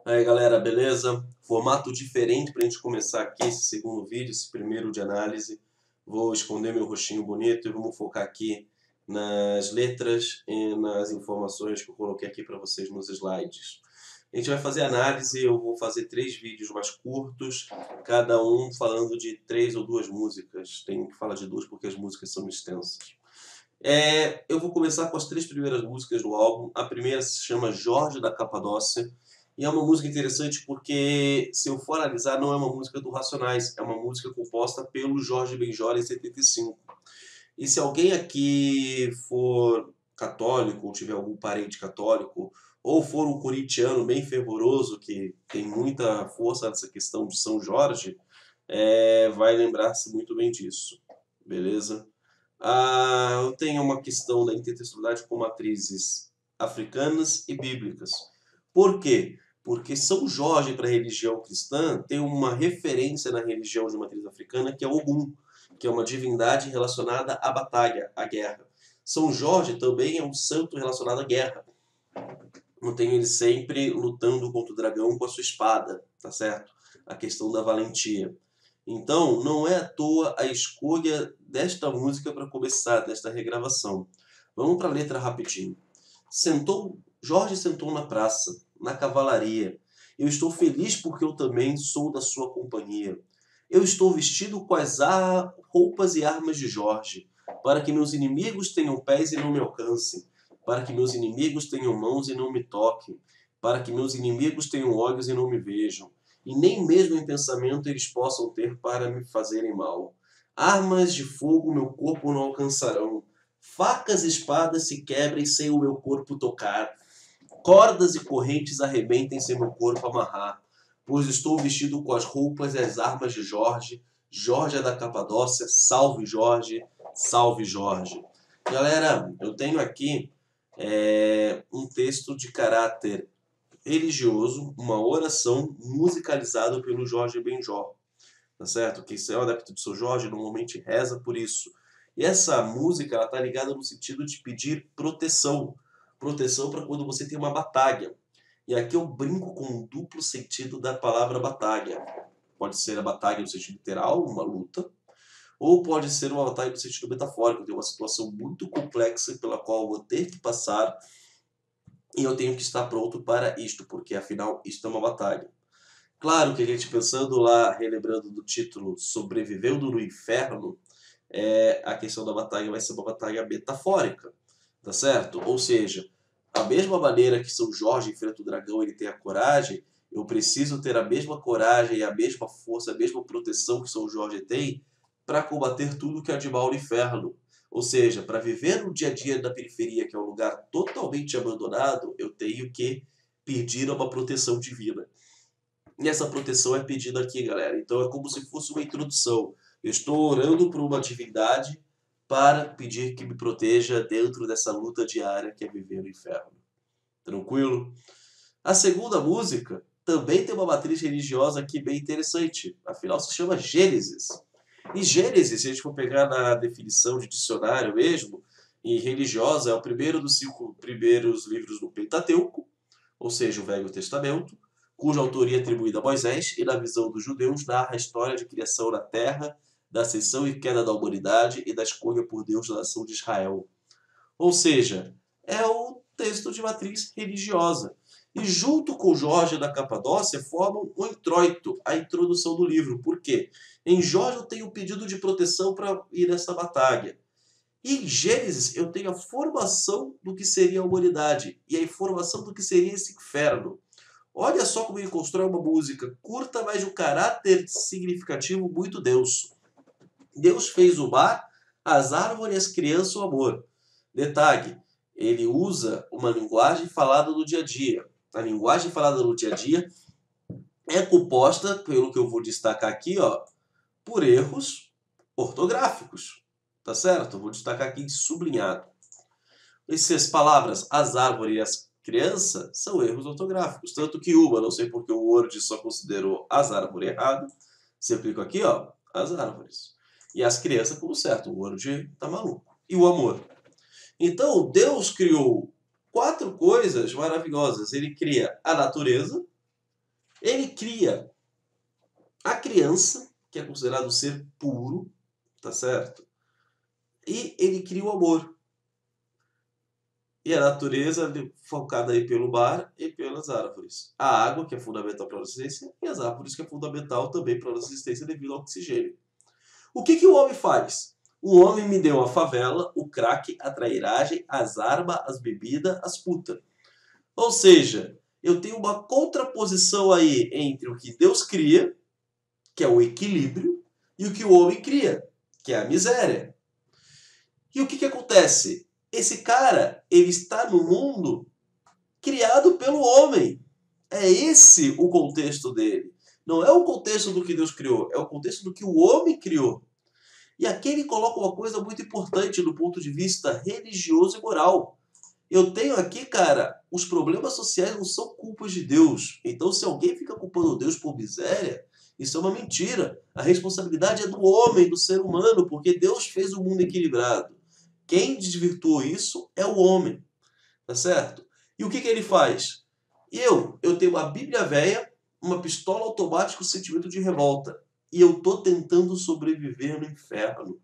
Aí galera, beleza? Formato diferente para a gente começar aqui esse segundo vídeo, esse primeiro de análise. Vou esconder meu rostinho bonito e vamos focar aqui nas letras e nas informações que eu coloquei aqui para vocês nos slides. A gente vai fazer análise, eu vou fazer 3 vídeos mais curtos, cada um falando de 3 ou 2 músicas. Tem que falar de 2 porque as músicas são extensas. Eu vou começar com as 3 primeiras músicas do álbum. A primeira se chama Jorge da Capadócia. E é uma música interessante porque, se eu for analisar, não é uma música do Racionais. É uma música composta pelo Jorge Benjor em 75. E se alguém aqui for católico, ou tiver algum parente católico, ou for um corintiano bem fervoroso, que tem muita força nessa questão de São Jorge, vai lembrar-se muito bem disso. Beleza? Eu tenho uma questão da intertextualidade com matrizes africanas e bíblicas. Por quê? Porque São Jorge, para a religião cristã, tem uma referência na religião de matriz africana que é Ogum, que é uma divindade relacionada à batalha, à guerra. São Jorge também é um santo relacionado à guerra. Eu tenho ele sempre lutando contra o dragão com a sua espada, tá certo? A questão da valentia. Então, não é à toa a escolha desta música para começar, desta regravação. Vamos para a letra rapidinho. Jorge sentou na praça, na cavalaria. Eu estou feliz porque eu também sou da sua companhia. Eu estou vestido com as roupas e armas de Jorge, para que meus inimigos tenham pés e não me alcancem, para que meus inimigos tenham mãos e não me toquem, para que meus inimigos tenham olhos e não me vejam, e nem mesmo em pensamento eles possam ter para me fazerem mal. Armas de fogo meu corpo não alcançarão, facas e espadas se quebrem sem o meu corpo tocar, cordas e correntes arrebentem sem meu corpo amarrar, pois estou vestido com as roupas e as armas de Jorge, Jorge é da Capadócia, salve Jorge, salve Jorge. Galera, eu tenho aqui um texto de caráter religioso, uma oração musicalizada pelo Jorge Benjor, tá certo? Quem é o adepto de São Jorge normalmente reza por isso. E essa música ela tá ligada no sentido de pedir proteção, proteção para quando você tem uma batalha. E aqui eu brinco com um duplo sentido da palavra batalha. Pode ser a batalha no sentido literal, uma luta, ou pode ser uma batalha no sentido metafórico, tem uma situação muito complexa pela qual eu vou ter que passar e eu tenho que estar pronto para isto, porque afinal isto é uma batalha. Claro que a gente pensando lá, relembrando do título Sobrevivendo no Inferno, a questão da batalha vai ser uma batalha metafórica, tá certo? Ou seja, a mesma maneira que São Jorge enfrenta o dragão, ele tem a coragem, eu preciso ter a mesma coragem, a mesma força, a mesma proteção que São Jorge tem para combater tudo que há de mal no inferno. Ou seja, para viver no dia a dia da periferia, que é um lugar totalmente abandonado, eu tenho que pedir uma proteção divina. E essa proteção é pedida aqui, galera. Então é como se fosse uma introdução. Eu estou orando por uma divindade para pedir que me proteja dentro dessa luta diária que é viver no inferno. Tranquilo? A segunda música também tem uma matriz religiosa aqui bem interessante. Afinal, se chama Gênesis. E Gênesis, se a gente for pegar na definição de dicionário mesmo, e religiosa, é o primeiro dos 5 primeiros livros do Pentateuco, ou seja, o Velho Testamento, cuja autoria é atribuída a Moisés e, na visão dos judeus, narra a história de criação na terra, da ascensão e queda da humanidade e da escolha por Deus da nação de Israel. Ou seja, é um texto de matriz religiosa. E junto com Jorge da Capadócia formam o introito, a introdução do livro. Por quê? Em Jorge eu tenho o pedido de proteção para ir nessa batalha. E em Gênesis eu tenho a formação do que seria a humanidade e a informação do que seria esse inferno. Olha só como ele constrói uma música curta, mas de um caráter significativo muito denso. Deus fez o mar, as árvores, as crianças, o amor. Detalhe, ele usa uma linguagem falada no dia a dia. A linguagem falada no dia a dia é composta, pelo que eu vou destacar aqui, ó, por erros ortográficos. Tá certo? Eu vou destacar aqui sublinhado. Essas palavras, as árvores e as crianças, são erros ortográficos. Tanto que uma, não sei porque o Word só considerou as árvores errado. Se eu clico aqui, ó, as árvores. E as crianças como certo. O Word tá maluco. E o amor. Então, Deus criou 4 coisas maravilhosas. Ele cria a natureza, Ele cria a criança, que é considerado ser puro, tá certo? E ele cria o amor. E a natureza focada aí pelo mar e pelas árvores. A água, que é fundamental para a existência, e as árvores, que é fundamental também para a existência devido ao oxigênio. O que o homem faz? O homem me deu a favela, o crack, a trairagem, as armas, as bebidas, as putas. Ou seja, eu tenho uma contraposição aí entre o que Deus cria, que é o equilíbrio, e o que o homem cria, que é a miséria. E o que acontece? Esse cara, ele está no mundo criado pelo homem. É esse o contexto dele. Não é o contexto do que Deus criou, é o contexto do que o homem criou. E aqui ele coloca uma coisa muito importante do ponto de vista religioso e moral. Eu tenho aqui, cara, os problemas sociais não são culpas de Deus. Então, se alguém fica culpando Deus por miséria, isso é uma mentira. A responsabilidade é do homem, do ser humano, porque Deus fez o mundo equilibrado. Quem desvirtuou isso é o homem, tá certo? E o que ele faz? Eu tenho uma Bíblia velha, uma pistola automática, um sentimento de revolta. E eu tô tentando sobreviver no inferno.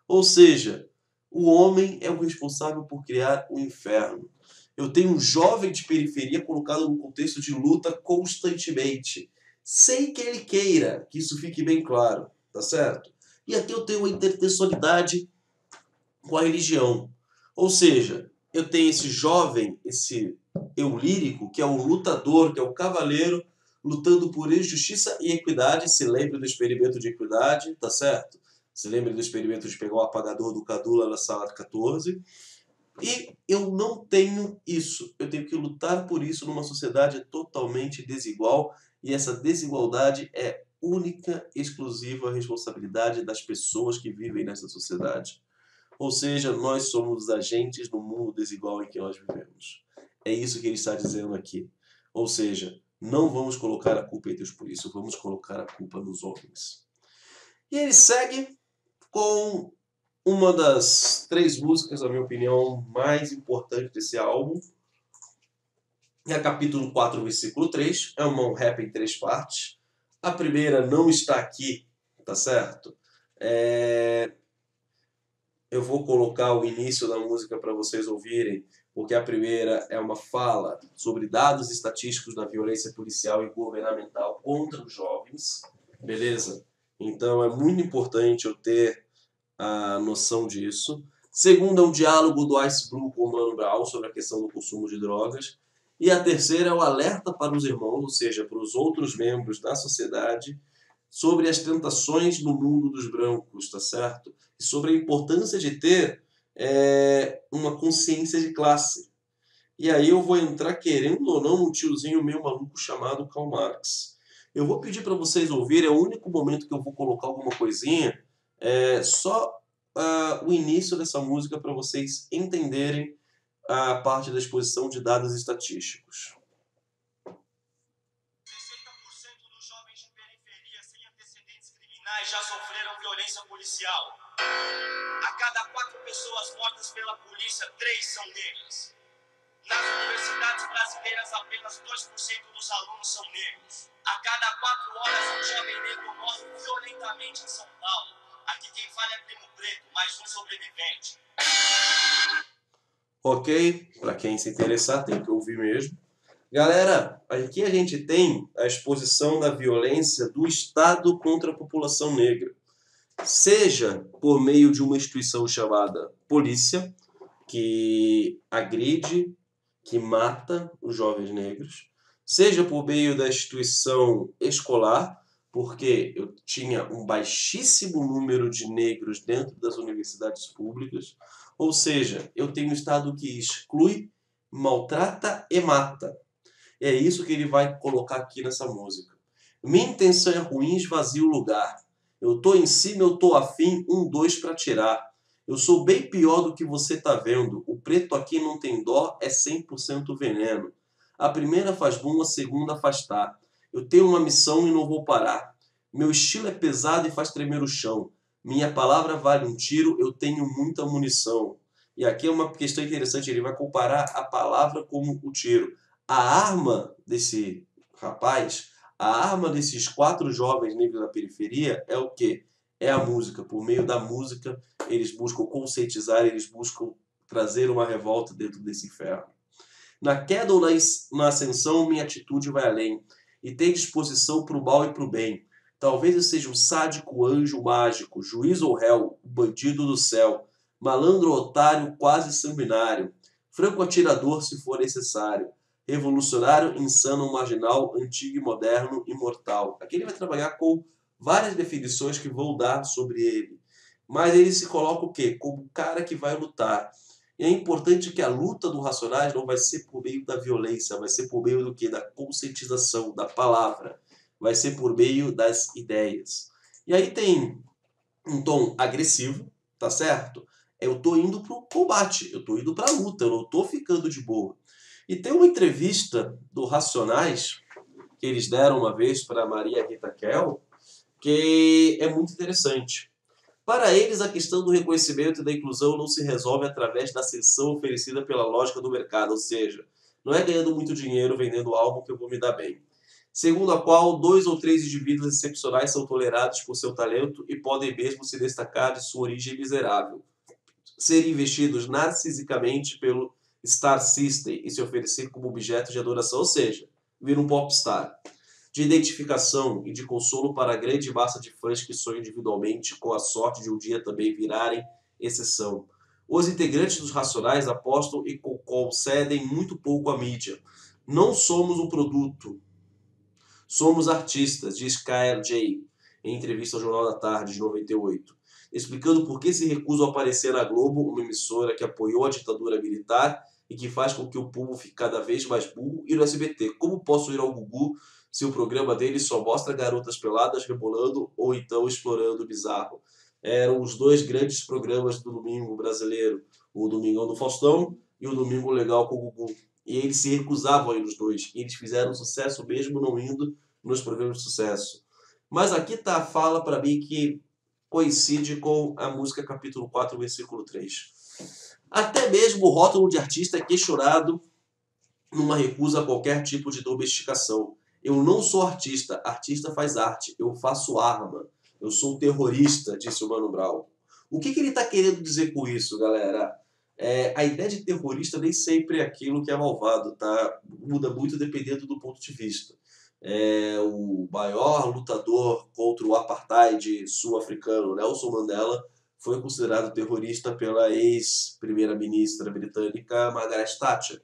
Ou seja, o homem é o responsável por criar o inferno. Eu tenho um jovem de periferia colocado num contexto de luta constantemente, sem que ele queira, que isso fique bem claro, tá certo? E aqui eu tenho uma intertextualidade com a religião. Ou seja, eu tenho esse jovem, esse eu lírico, que é o lutador, que é o cavaleiro, lutando por justiça e equidade. Se lembre do experimento de equidade, tá certo? Se lembre do experimento de pegar o apagador do Cadu lá na sala 14. E eu não tenho isso. Eu tenho que lutar por isso numa sociedade totalmente desigual. E essa desigualdade é única, exclusiva responsabilidade das pessoas que vivem nessa sociedade. Ou seja, nós somos os agentes do mundo desigual em que nós vivemos. É isso que ele está dizendo aqui. Ou seja, não vamos colocar a culpa em Deus por isso, vamos colocar a culpa nos homens. E ele segue com uma das 3 músicas, na minha opinião, mais importantes desse álbum. É capítulo 4, versículo 3. É um rap em 3 partes. A primeira não está aqui, tá certo? Eu vou colocar o início da música para vocês ouvirem, porque a primeira é uma fala sobre dados estatísticos da violência policial e governamental contra os jovens, beleza? Então é muito importante eu ter a noção disso. Segunda é um diálogo do Ice Blue com o Mano Brown sobre a questão do consumo de drogas. E a terceira é o alerta para os irmãos, ou seja, para os outros membros da sociedade, sobre as tentações no mundo dos brancos, tá certo? E sobre a importância de ter uma consciência de classe. E aí eu vou entrar, querendo ou não, num tiozinho meio maluco chamado Karl Marx. Eu vou pedir para vocês ouvirem, é o único momento que eu vou colocar alguma coisinha, só o início dessa música para vocês entenderem a parte da exposição de dados estatísticos. Já sofreram violência policial. A cada 4 pessoas mortas pela polícia, 3 são negras. Nas universidades brasileiras, apenas 2% dos alunos são negros. A cada 4 horas, um jovem negro morre violentamente em São Paulo. Aqui quem fala é Primo Preto, mais um sobrevivente. Ok? Para quem se interessar, tem que ouvir mesmo. Galera, aqui a gente tem a exposição da violência do Estado contra a população negra. Seja por meio de uma instituição chamada polícia, que agride, que mata os jovens negros. Seja por meio da instituição escolar, porque eu tinha um baixíssimo número de negros dentro das universidades públicas. Ou seja, eu tenho um Estado que exclui, maltrata e mata. É isso que ele vai colocar aqui nessa música. Minha intenção é ruim, esvazia o lugar. Eu tô em cima, eu tô afim, 1, 2 pra tirar. Eu sou bem pior do que você tá vendo. O preto aqui não tem dó, é 100% veneno. A primeira faz bom, a segunda faz tá. Eu tenho uma missão e não vou parar. Meu estilo é pesado e faz tremer o chão. Minha palavra vale um tiro, eu tenho muita munição. E aqui é uma questão interessante, ele vai comparar a palavra como o tiro. A arma desse rapaz, A arma desses 4 jovens negros da periferia é o quê? É a música. Por meio da música, eles buscam conscientizar, eles buscam trazer uma revolta dentro desse inferno. Na queda ou na ascensão, minha atitude vai além, e tem disposição para o mal e para o bem. Talvez eu seja um sádico anjo mágico, juiz ou réu, bandido do céu, malandro otário quase sanguinário, franco atirador se for necessário, revolucionário, insano, marginal, antigo e moderno, imortal. Aqui ele vai trabalhar com várias definições que vão dar sobre ele. Mas ele se coloca o quê? Como o cara que vai lutar. E é importante que a luta do Racionais não vai ser por meio da violência, vai ser por meio do quê? Da conscientização, da palavra. Vai ser por meio das ideias. E aí tem um tom agressivo, tá certo? Eu tô indo pro combate, eu tô indo pra luta, eu não tô ficando de boa. E tem uma entrevista do Racionais que eles deram uma vez para Maria Rita Kell, que é muito interessante. Para eles, a questão do reconhecimento e da inclusão não se resolve através da ascensão oferecida pela lógica do mercado, ou seja, não é ganhando muito dinheiro vendendo algo que eu vou me dar bem. Segundo a qual 2 ou 3 indivíduos excepcionais são tolerados por seu talento e podem mesmo se destacar de sua origem miserável, ser investidos narcisicamente pelo Star System e se oferecer como objeto de adoração, ou seja, vir um popstar, de identificação e de consolo para a grande massa de fãs que sonham individualmente com a sorte de um dia também virarem exceção. Os integrantes dos Racionais apostam e concedem muito pouco à mídia. Não somos um produto, somos artistas, diz KLJ em entrevista ao Jornal da Tarde de 98, explicando por que se recusam a aparecer na Globo, uma emissora que apoiou a ditadura militar e que faz com que o povo fique cada vez mais burro, e no SBT. Como posso ir ao Gugu se o programa dele só mostra garotas peladas rebolando ou então explorando o bizarro? Eram os 2 grandes programas do domingo brasileiro, o Domingão do Faustão e o Domingo Legal com o Gugu. E eles se recusavam a ir nos 2. E eles fizeram sucesso mesmo não indo nos programas de sucesso. Mas aqui está a fala para mim que coincide com a música capítulo 4, versículo 3. Até mesmo o rótulo de artista é questionado numa recusa a qualquer tipo de domesticação. Eu não sou artista, artista faz arte, eu faço arma, eu sou terrorista, disse o Mano Brown. O que ele está querendo dizer com isso, galera? A ideia de terrorista nem sempre é aquilo que é malvado, tá? Muda muito dependendo do ponto de vista. O maior lutador contra o apartheid sul-africano, Nelson Mandela, foi considerado terrorista pela ex-primeira-ministra britânica Margaret Thatcher.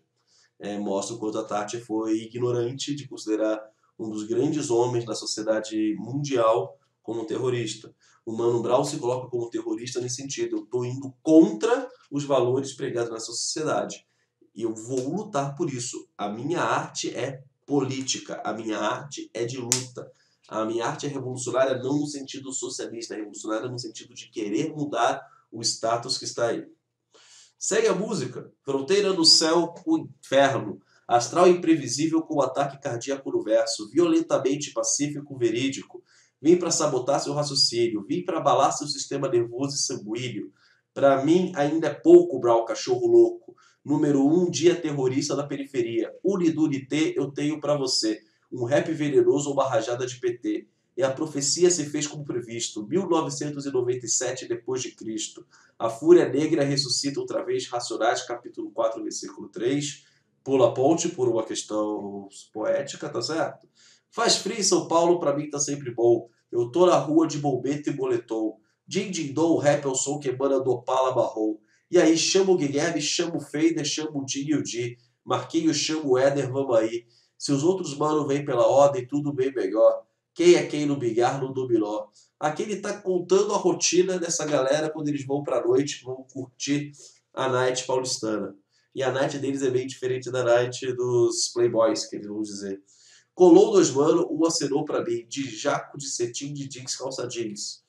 Mostra o quanto a Thatcher foi ignorante de considerar um dos grandes homens da sociedade mundial como terrorista. O Mano Brown se coloca como terrorista nesse sentido. Eu estou indo contra os valores pregados nessa sociedade. E eu vou lutar por isso. A minha arte é política. A minha arte é de luta. A minha arte é revolucionária não no sentido socialista, é revolucionária no sentido de querer mudar o status que está aí. Segue a música. Fronteira no céu com o inferno. Astral imprevisível com o ataque cardíaco no verso. Violentamente pacífico, verídico. Vim para sabotar seu raciocínio. Vim para abalar seu sistema nervoso e sanguíneo. Para mim ainda é pouco, Brau, cachorro louco. Número 1, dia terrorista da periferia. Unidunité eu tenho para você. Um rap venenoso ou uma rajada de PT. E a profecia se fez como previsto. 1997 depois de Cristo. A fúria negra ressuscita outra vez. Racionais, capítulo 4, versículo 3. Pula a ponte por uma questão poética, tá certo? Faz frio em São Paulo, pra mim tá sempre bom. Eu tô na rua de bombeta e boletom. Din din dom, rap é o som que emana do Opala Marrom. E aí, chama o Guilherme, chama o Fader, chama o Dinho e o Di. Marquinhos, chama o Éder, vamos aí. Se os outros mano vêm pela ordem, tudo bem melhor. Quem é quem no bilhar, no dominó. Aqui ele tá contando a rotina dessa galera quando eles vão pra noite, vão curtir a night paulistana. E a night deles é bem diferente da night dos playboys, que eles vão dizer. Colou 2 mano, um acenou pra mim, de jaco, de cetim, de jeans, calça jeans.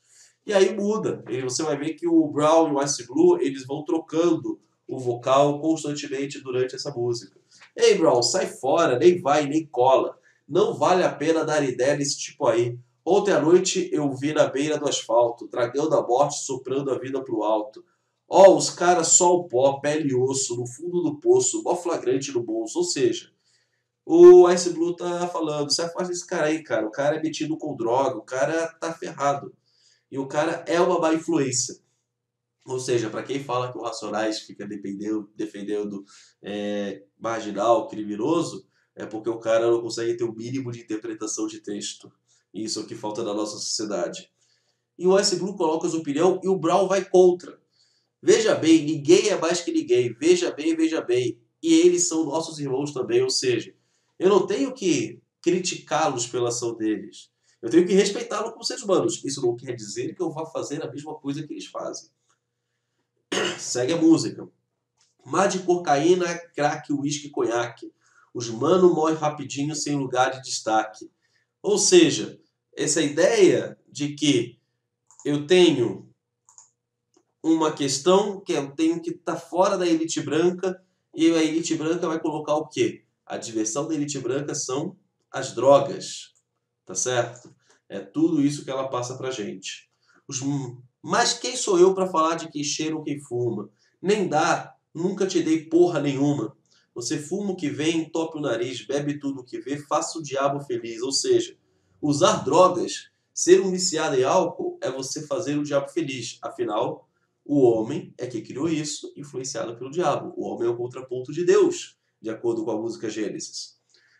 E aí muda. E você vai ver que o Brown e o Ice Blue, eles vão trocando o vocal constantemente durante essa música. Ei, Brown, sai fora, nem vai, nem cola. Não vale a pena dar ideia desse tipo aí. Ontem à noite eu vi na beira do asfalto, tragando a morte, soprando a vida pro alto. Ó, os caras só o pó, pele e osso, no fundo do poço, mó flagrante no bolso. Ou seja, O Ice Blue tá falando, se afasta desse cara aí, cara. O cara é metido com droga, o cara tá ferrado. E o cara é uma má influência. Ou seja, para quem fala que o Racionais fica defendendo marginal, criminoso, é porque o cara não consegue ter o mínimo de interpretação de texto. E isso é o que falta na nossa sociedade. E o Ice Blue coloca sua opinião e o Brown vai contra. Veja bem, ninguém é mais que ninguém. Veja bem, veja bem. E eles são nossos irmãos também, ou seja, eu não tenho que criticá-los pela ação deles. Eu tenho que respeitá-los como seres humanos. Isso não quer dizer que eu vá fazer a mesma coisa que eles fazem. Segue a música. Mar de cocaína, crack, uísque, conhaque. Os mano morrem rapidinho sem lugar de destaque. Ou seja, essa ideia de que eu tenho uma questão que eu tenho que estar fora da elite branca e a elite branca vai colocar o quê? A diversão da elite branca são as drogas, tá certo? É tudo isso que ela passa pra gente. Mas quem sou eu para falar de quem cheira ou quem fuma? Nem dá, nunca te dei porra nenhuma. Você fuma o que vem, entope o nariz, bebe tudo o que vê, faça o diabo feliz. Ou seja, usar drogas, ser um viciado em álcool é você fazer o diabo feliz. Afinal, o homem é que criou isso, influenciado pelo diabo. O homem é o contraponto de Deus, de acordo com a música Gênesis.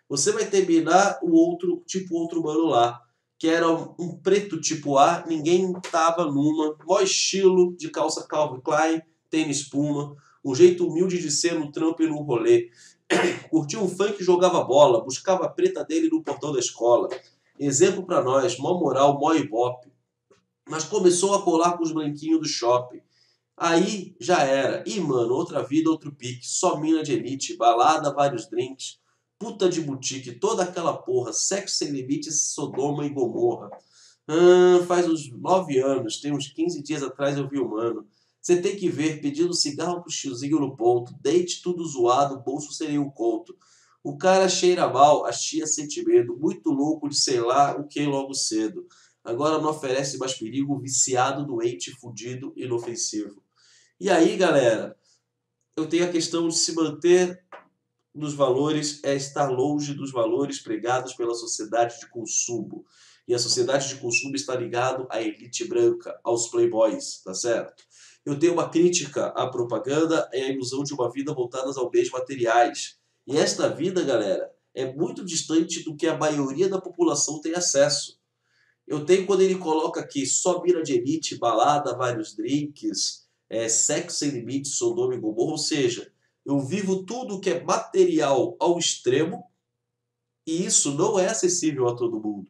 Você vai terminar o outro humano lá, que era um preto tipo A, ninguém tava numa, mó estilo de calça Calvin Klein, tênis Puma, um jeito humilde de ser no trampo e no rolê. Curtia um funk e jogava bola, buscava a preta dele no portão da escola. Exemplo pra nós, mó moral, mó ibope. Mas começou a colar com os branquinhos do shopping. Aí já era. Ih, mano, outra vida, outro pique. Só mina de elite, balada, vários drinks. Puta de boutique, toda aquela porra. Sexo sem limites, Sodoma e Gomorra. Faz uns 9 anos, tem uns 15 dias atrás eu vi o mano. Você tem que ver, pedindo cigarro pro tiozinho no ponto. Date tudo zoado, bolso seria um conto. O cara cheira mal, as tias sente medo. Muito louco de sei lá o que logo cedo. Agora não oferece mais perigo, viciado, doente, fudido, inofensivo. E aí, galera, eu tenho a questão de se manter nos valores, é estar longe dos valores pregados pela sociedade de consumo. E a sociedade de consumo está ligado à elite branca, aos playboys, tá certo? Eu tenho uma crítica à propaganda e à ilusão de uma vida voltadas aos bens materiais. E esta vida, galera, é muito distante do que a maioria da população tem acesso. Eu tenho quando ele coloca aqui só mira de elite, balada, vários drinks, sexo sem limite, Sodoma e Gomorra, ou seja, eu vivo tudo que é material ao extremo e isso não é acessível a todo mundo.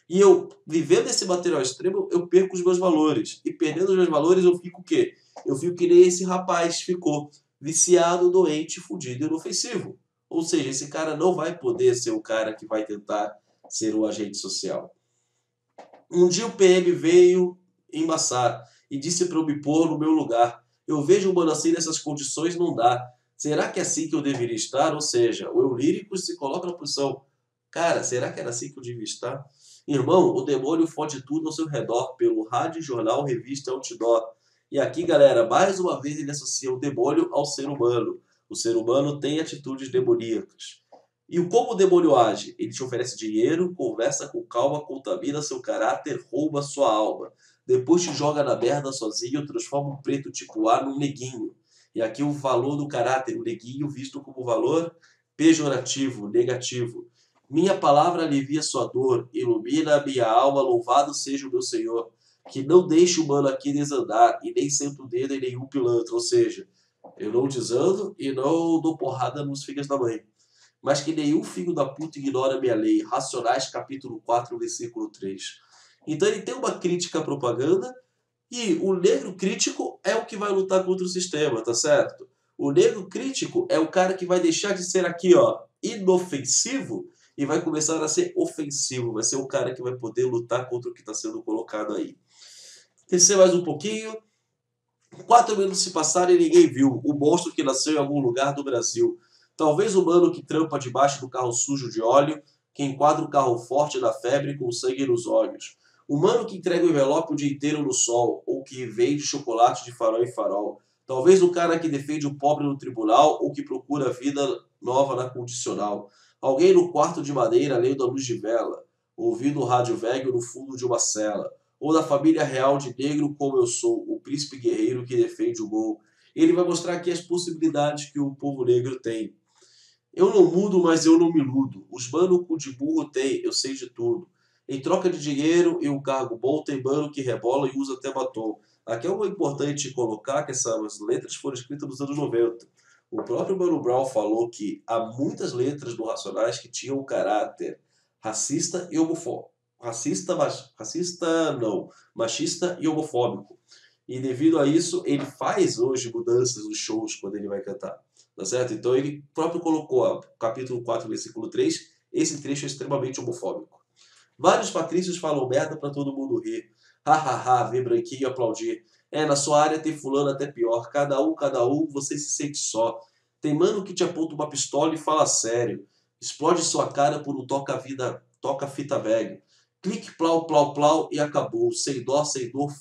E eu, vivendo esse material extremo, eu perco os meus valores. E perdendo os meus valores, eu fico o quê? Eu fico que nem esse rapaz ficou, viciado, doente, fudido e inofensivo. Ou seja, esse cara não vai poder ser o cara que vai tentar ser um agente social. Um dia o PM veio embaçar e disse para eu me pôr no meu lugar. Eu vejo um mano assim nessas condições, não dá. Será que é assim que eu deveria estar? Ou seja, o eu lírico se coloca na posição. Cara, será que era assim que eu devia estar? Irmão, o demônio fode tudo ao seu redor, pelo rádio, jornal, revista, outdoor. E aqui, galera, mais uma vez ele associa o demônio ao ser humano. O ser humano tem atitudes demoníacas. E como o demônio age? Ele te oferece dinheiro, conversa com calma, contamina seu caráter, rouba sua alma. Depois te joga na merda sozinho, transforma um preto tipo A num neguinho. E aqui o valor do caráter, o neguinho visto como valor pejorativo, negativo. Minha palavra alivia sua dor, ilumina a minha alma, louvado seja o meu Senhor. Que não deixe o mano aqui desandar, e nem senta o dedo em nenhum pilantra. Ou seja, eu não desando e não dou porrada nos filhos da mãe. Mas que nenhum filho da puta ignora minha lei. Racionais, capítulo 4, versículo 3. Então ele tem uma crítica à propaganda e o negro crítico é o que vai lutar contra o sistema, tá certo? O negro crítico é o cara que vai deixar de ser aqui, ó, inofensivo e vai começar a ser ofensivo. Vai ser o cara que vai poder lutar contra o que está sendo colocado aí. Descer mais um pouquinho. 4 minutos se passaram e ninguém viu. O monstro que nasceu em algum lugar do Brasil. Talvez o mano que trampa debaixo do carro sujo de óleo, que enquadra o carro forte da febre com sangue nos olhos. O mano que entrega o envelope o dia inteiro no sol, ou que vende chocolate de farol em farol. Talvez o cara que defende o pobre no tribunal, ou que procura vida nova na condicional. Alguém no quarto de madeira lendo a luz de vela, ouvindo o rádio velho no fundo de uma cela, ou da família real de negro como eu sou, o príncipe guerreiro que defende o gol. Ele vai mostrar aqui as possibilidades que o povo negro tem. Eu não mudo, mas eu não me iludo. Os mano cu de burro tem, eu sei de tudo. Em troca de dinheiro e um cargo bom, tem mano que rebola e usa até batom. Aqui é uma importante colocar que essas letras foram escritas nos anos 90. O próprio Mano Brown falou que há muitas letras do Racionais que tinham um caráter racista e homofóbico. Machista e homofóbico. E devido a isso, ele faz hoje mudanças nos shows quando ele vai cantar. Tá certo? Então ele próprio colocou, capítulo 4, versículo 3, esse trecho é extremamente homofóbico. Vários patrícios falam merda pra todo mundo rir. Ha, ha, ha, vê branquinho aplaudir. Na sua área tem fulano até pior. Cada um, você se sente só. Tem mano que te aponta uma pistola e fala sério. Explode sua cara por um toca-fita velho. Clique, plau, plau, plau e acabou. Sem dó,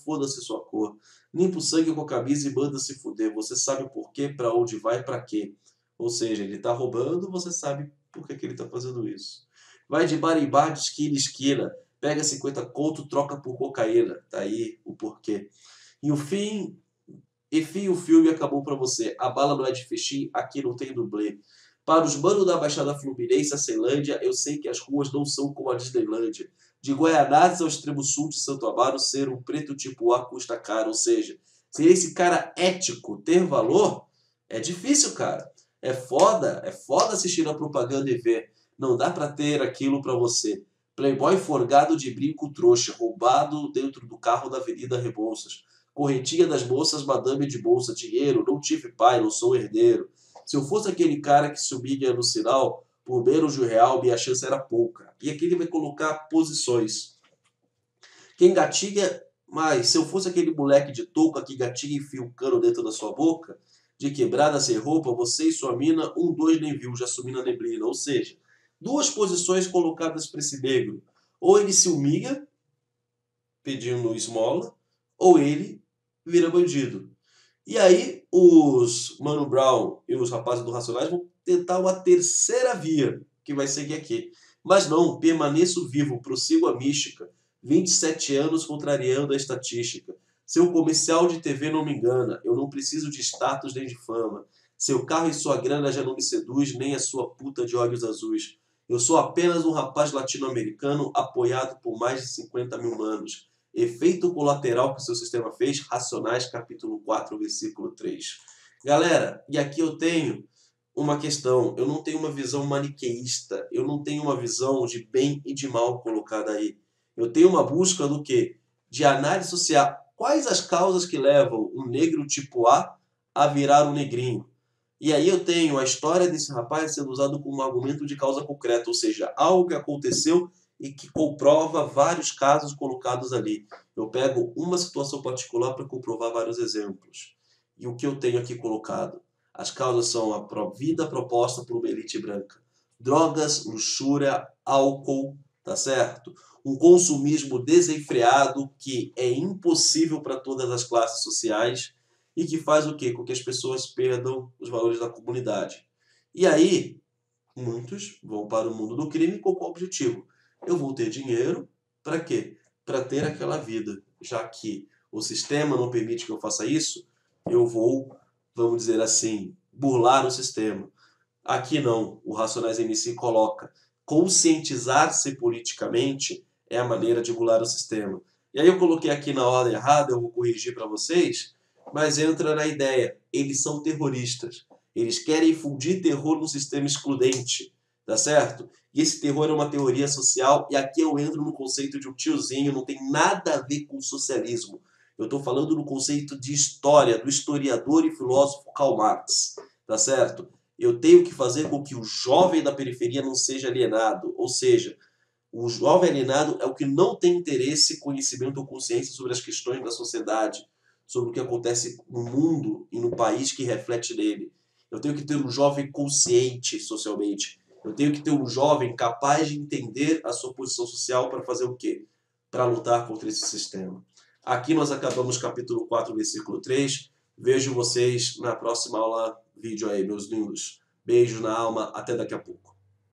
foda-se sua cor. Limpa o sangue com a camisa e manda se fuder. Você sabe o porquê, pra onde vai, pra quê. Ou seja, ele tá roubando, você sabe por que ele tá fazendo isso. Vai de bar em bar, de esquina em esquina. Pega 50 conto, troca por cocaína. Tá aí o porquê. E o fim o filme acabou pra você. A bala não é de fechim, aqui não tem dublê. Para os manos da Baixada Fluminense, a Ceilândia, eu sei que as ruas não são como a Disneylândia. De Guaianazes ao extremo sul de Santo Amaro, ser um preto tipo A custa caro. Ou seja, se esse cara ético ter valor, é difícil, cara. É foda assistir a propaganda e ver. Não dá pra ter aquilo pra você. Playboy forgado de brinco trouxa, roubado dentro do carro da Avenida Rebouças. Corretinha das moças, madame de bolsa, dinheiro, não tive pai, não sou herdeiro. Se eu fosse aquele cara que se humilha no sinal, por menos de R$1, minha chance era pouca. E aqui ele vai colocar posições. Quem gatilha, mas se eu fosse aquele moleque de touca que gatilha e enfia um cano dentro da sua boca, de quebrada sem roupa, você e sua mina, 2 nem viu, já sumi na neblina. Ou seja, duas posições colocadas para esse negro. Ou ele se humilha, pedindo esmola, ou ele vira bandido. E aí os Mano Brown e os rapazes do Racionais vão tentar uma terceira via, que vai seguir aqui. Mas não, permaneço vivo, prossigo a mística. 27 anos contrariando a estatística. Seu comercial de TV não me engana, eu não preciso de status nem de fama. Seu carro e sua grana já não me seduz, nem a sua puta de olhos azuis. Eu sou apenas um rapaz latino-americano apoiado por mais de 50 mil manos. Efeito colateral que o seu sistema fez, Racionais, capítulo 4, versículo 3. Galera, e aqui eu tenho uma questão. Eu não tenho uma visão maniqueísta. Eu não tenho uma visão de bem e de mal colocada aí. Eu tenho uma busca do quê? De análise social. Quais as causas que levam um negro tipo A virar um negrinho? E aí eu tenho a história desse rapaz sendo usado como um argumento de causa concreta, ou seja, algo que aconteceu e que comprova vários casos colocados ali. Eu pego uma situação particular para comprovar vários exemplos. E o que eu tenho aqui colocado? As causas são a vida proposta por uma elite branca. Drogas, luxúria, álcool, tá certo? Um consumismo desenfreado que é impossível para todas as classes sociais e que faz o quê? Com que as pessoas perdam os valores da comunidade. E aí, muitos vão para o mundo do crime com qual objetivo? Eu vou ter dinheiro para quê? Para ter aquela vida. Já que o sistema não permite que eu faça isso, eu vou, vamos dizer assim, burlar o sistema. Aqui não. O Racionais MC coloca conscientizar-se politicamente é a maneira de burlar o sistema. E aí eu coloquei aqui na ordem errada, eu vou corrigir para vocês, mas entra na ideia. Eles são terroristas. Eles querem infundir terror no sistema excludente. Tá certo? E esse terror é uma teoria social, e aqui eu entro no conceito de um tiozinho, não tem nada a ver com socialismo. Eu estou falando no conceito de história, do historiador e filósofo Karl Marx. Tá certo? Eu tenho que fazer com que o jovem da periferia não seja alienado. Ou seja, o jovem alienado é o que não tem interesse, conhecimento ou consciência sobre as questões da sociedade, sobre o que acontece no mundo e no país que reflete nele. Eu tenho que ter um jovem consciente socialmente. Eu tenho que ter um jovem capaz de entender a sua posição social para fazer o quê? Para lutar contra esse sistema. Aqui nós acabamos capítulo 4, versículo 3. Vejo vocês na próxima aula vídeo aí, meus lindos. Beijo na alma, até daqui a pouco.